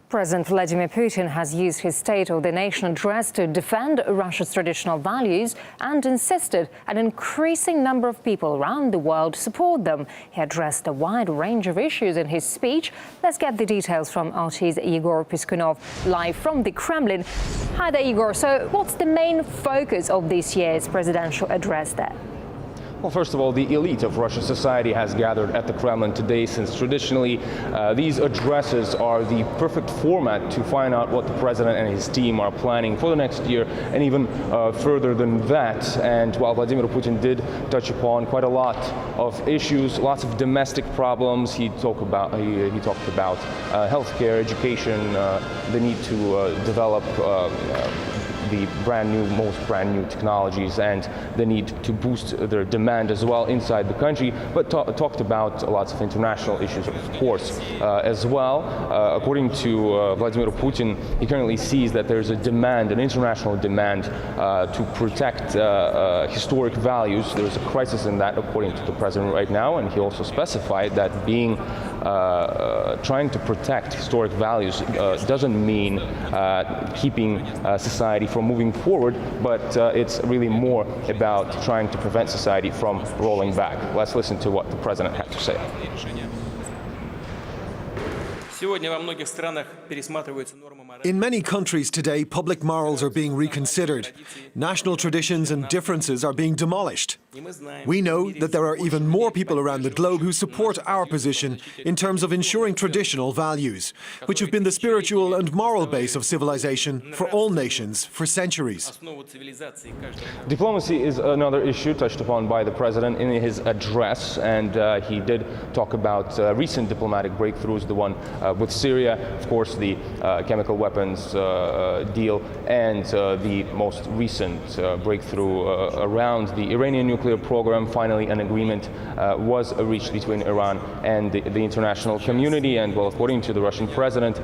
President Vladimir Putin has used his State of the Nation address to defend Russia's traditional values and insisted an increasing number of people around the world support them. He addressed a wide range of issues in his speech. Let's get the details from RT's Igor Piskunov, live from the Kremlin. Hi there, Igor. So what's the main focus of this year's presidential address there? Well, first of all, the elite of Russian society has gathered at the Kremlin today, since traditionally these addresses are the perfect format to find out what the president and his team are planning for the next year, and even further than that. And while Vladimir Putin did touch upon quite a lot of issues, lots of domestic problems, he talked about healthcare, education, the need to develop the most brand new technologies, and the need to boost their demand as well inside the country, but talked about lots of international issues, of course, as well. According to Vladimir Putin, he currently sees that there's a demand, an international demand, to protect historic values. There's a crisis in that, according to the president right now, and he also specified that trying to protect historic values doesn't mean keeping society from moving forward, but it's really more about trying to prevent society from rolling back. Let's listen to what the president had to say. In many countries today, public morals are being reconsidered. National traditions and differences are being demolished. We know that there are even more people around the globe who support our position in terms of ensuring traditional values, which have been the spiritual and moral base of civilization for all nations for centuries. Diplomacy is another issue touched upon by the president in his address, and he did talk about recent diplomatic breakthroughs, the one with Syria, of course, the chemical weapons deal, and the most recent breakthrough around the Iranian nuclear program. Finally, an agreement was reached between Iran and the international community, and well, according to the Russian president,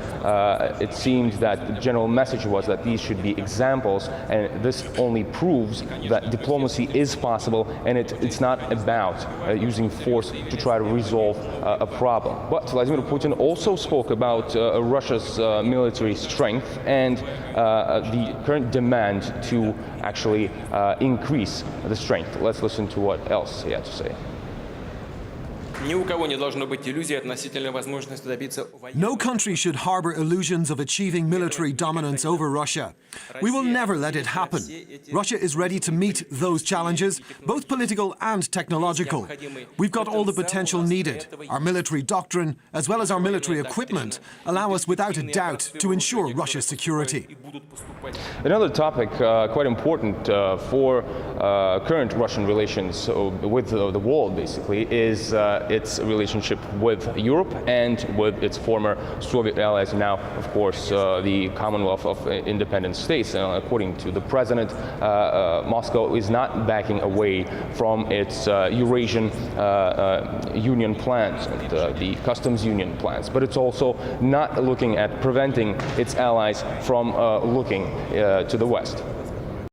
it seemed that the general message was that these should be examples, and this only proves that diplomacy is possible, and it's not about using force to try to resolve a problem. But Vladimir Putin also spoke about Russia's military strength and the current demand to actually increase the strength. Let's listen to what else he had to say. No country should harbor illusions of achieving military dominance over Russia. We will never let it happen. Russia is ready to meet those challenges, both political and technological. We've got all the potential needed. Our military doctrine, as well as our military equipment, allow us without a doubt to ensure Russia's security. Another topic quite important for current Russian relations with the world, basically, is its relationship with Europe and with its former Soviet allies, now, of course, the Commonwealth of Independent States. According to the president, Moscow is not backing away from its Eurasian Union plans and the customs union plans, but it's also not looking at preventing its allies from looking to the West.